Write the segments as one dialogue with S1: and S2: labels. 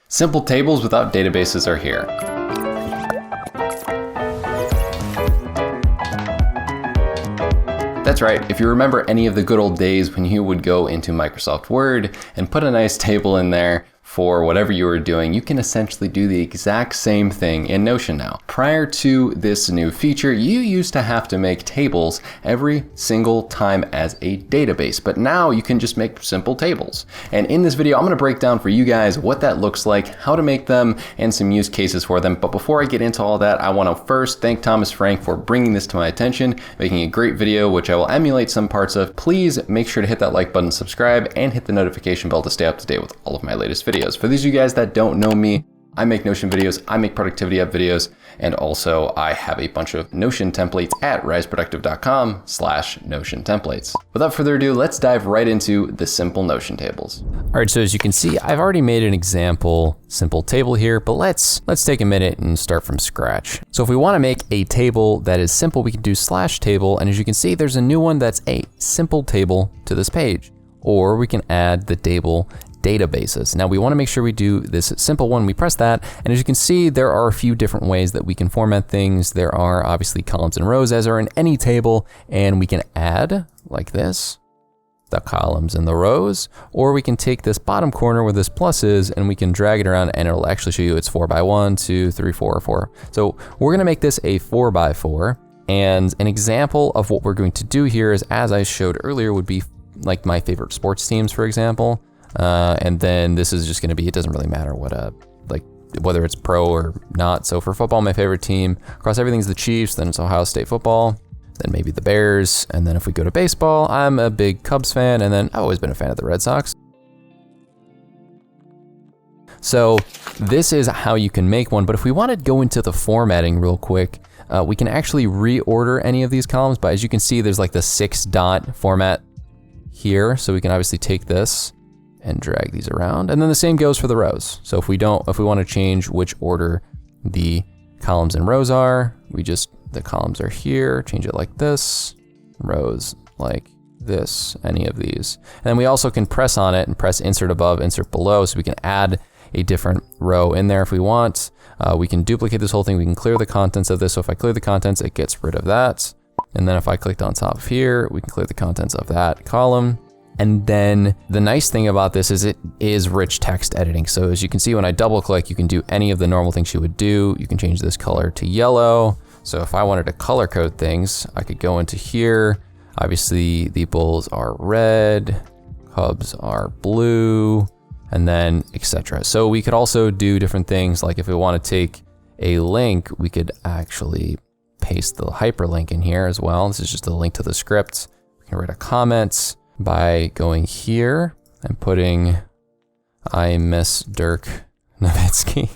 S1: Simple tables without databases are here. That's right, if you remember any of the good old days when you would go into Microsoft Word and put a nice table in there for whatever you were doing, you can essentially do the exact same thing in Notion now. Prior to this new feature, you used to have to make tables every single time as a database, but now you can just make simple tables. And in this video, I'm gonna break down for you guys what that looks like, how to make them, and some use cases for them. But before I get into all that, I wanna first thank Thomas Frank for bringing this to my attention, making a great video, which I will emulate some parts of. Please make sure to hit that like button, subscribe, and hit the notification bell to stay up to date with all of my latest videos. For these of you guys that don't know me, I make Notion videos, I make productivity app videos, and also I have a bunch of Notion templates at riseproductive.com/Notion templates. Without further ado, let's dive right into the simple Notion tables.
S2: All right, so as you can see, I've already made an example simple table here, but let's take a minute and start from scratch. So if we want to make a table that is simple, we can do /table, and as you can see, there's a new one that's a simple table to this page. Or we can add the table databases. Now we want to make sure we do this simple one. We press that, and as you can see, there are a few different ways that we can format things. There are obviously columns and rows, as are in any table, and we can add, like this, the columns and the rows, or we can take this bottom corner where this plus is, and we can drag it around, and it'll actually show you it's 4x1, 2, 3, 4, 4. So we're going to make this a 4x4, and an example of what we're going to do here is, as I showed earlier, would be like my favorite sports teams, for example. And then this is just going to be, it doesn't really matter what like whether it's pro or not. So for football, my favorite team across everything's the Chiefs, then it's Ohio State football, then maybe the Bears. And then if we go to baseball, I'm a big Cubs fan, and then I've always been a fan of the Red Sox. So this is how you can make one. But if we want to go into the formatting real quick, we can actually reorder any of these columns. But as you can see, there's like the 6-dot format here. So we can obviously take this and drag these around. And then the same goes for the rows. So if we want to change which order the columns and rows are, the columns are here, change it like this, rows like this, any of these. And then we also can press on it and press insert above, insert below, so we can add a different row in there if we want. We can duplicate this whole thing. We can clear the contents of this. So if I clear the contents, it gets rid of that. And then if I clicked on top of here, we can clear the contents of that column. And then the nice thing about this is it is rich text editing. So as you can see, when I double click, you can do any of the normal things you would do. You can change this color to yellow. So if I wanted to color code things, I could go into here. Obviously the Bulls are red, Cubs are blue, and then etc. So we could also do different things. Like if we want to take a link, we could actually paste the hyperlink in here as well. This is just a link to the script. We can write a comment by going here and putting I miss Dirk Nowitzki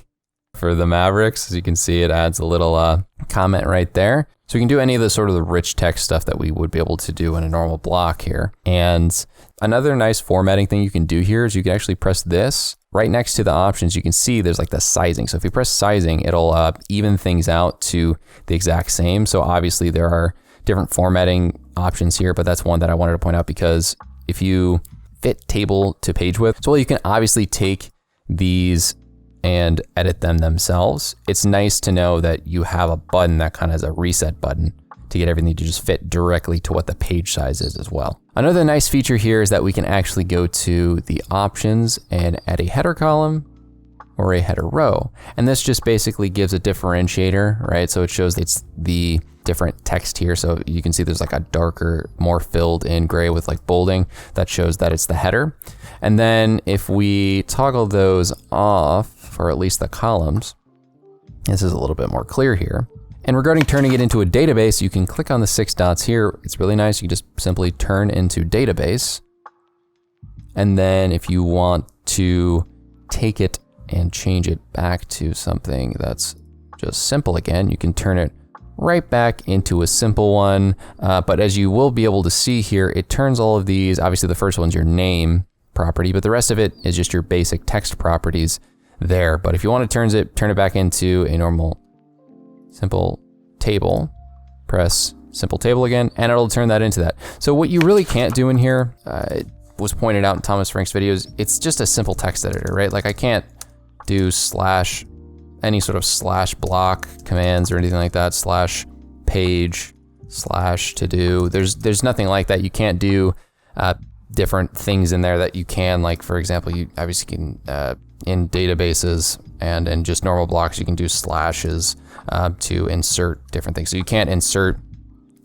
S2: for the Mavericks. As you can see, it adds a little comment right there. So we can do any of the sort of the rich text stuff that we would be able to do in a normal block here. And another nice formatting thing you can do here is you can actually press this right next to the options. You can see there's like the sizing. So if you press sizing, it'll even things out to the exact same. So obviously there are different formatting options here, but that's one that I wanted to point out, because if you fit table to page width, so you can obviously take these and edit them themselves. It's nice to know that you have a button that kind of has a reset button to get everything to just fit directly to what the page size is as well. Another nice feature here is that we can actually go to the options and add a header column or a header row. And this just basically gives a differentiator, right? So it shows it's the different text here. So you can see there's like a darker, more filled in gray with like bolding that shows that it's the header. And then if we toggle those off, or at least the columns, this is a little bit more clear here. And regarding turning it into a database, you can click on the 6 dots here. It's really nice. You just simply turn into database. And then if you want to take it and change it back to something that's just simple again, you can turn it right back into a simple one. But as you will be able to see here, it turns all of these, obviously the first one's your name property, but the rest of it is just your basic text properties there. But if you want to turn it back into a normal simple table, press simple table again, and it'll turn that into that. So what you really can't do in here, it was pointed out in Thomas Frank's videos, it's just a simple text editor, right? Like I can't do slash, any sort of slash block commands or anything like that, slash page, slash to do. There's nothing like that. You can't do different things in there that you can, like for example, you obviously can in databases and in just normal blocks, you can do slashes to insert different things. So you can't insert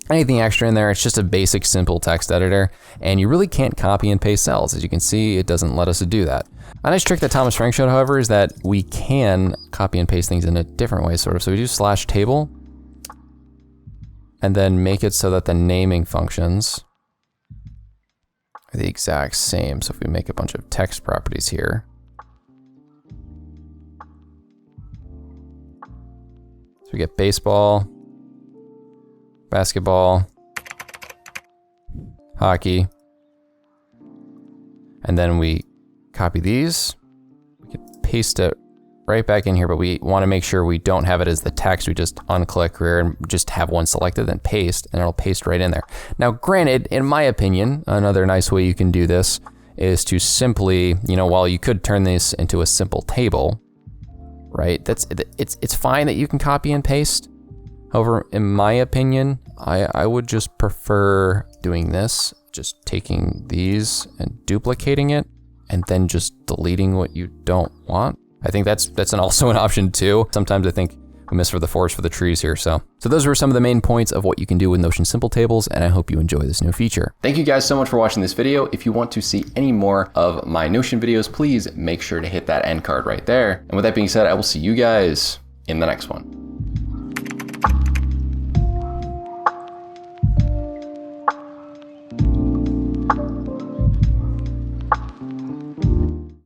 S2: anything extra in there. It's just a basic, simple text editor, and you really can't copy and paste cells. As you can see, it doesn't let us do that. A nice trick that Thomas Frank showed, however, is that we can copy and paste things in a different way, sort of. So we do slash table, and then make it so that the naming functions are the exact same. So if we make a bunch of text properties here, so we get baseball, basketball, hockey, and then we copy these. We can paste it right back in here, but we want to make sure we don't have it as the text. We just unclick here and just have one selected, then paste, and it'll paste right in there. Now, granted, in my opinion, another nice way you can do this is to simply, while you could turn this into a simple table, right? It's fine that you can copy and paste. However, in my opinion, I would just prefer doing this, just taking these and duplicating it, and then just deleting what you don't want. I think that's also an option too. Sometimes I think we miss for the forest for the trees here. So those were some of the main points of what you can do with Notion Simple Tables, and I hope you enjoy this new feature.
S1: Thank you guys so much for watching this video. If you want to see any more of my Notion videos, please make sure to hit that end card right there. And with that being said, I will see you guys in the next one.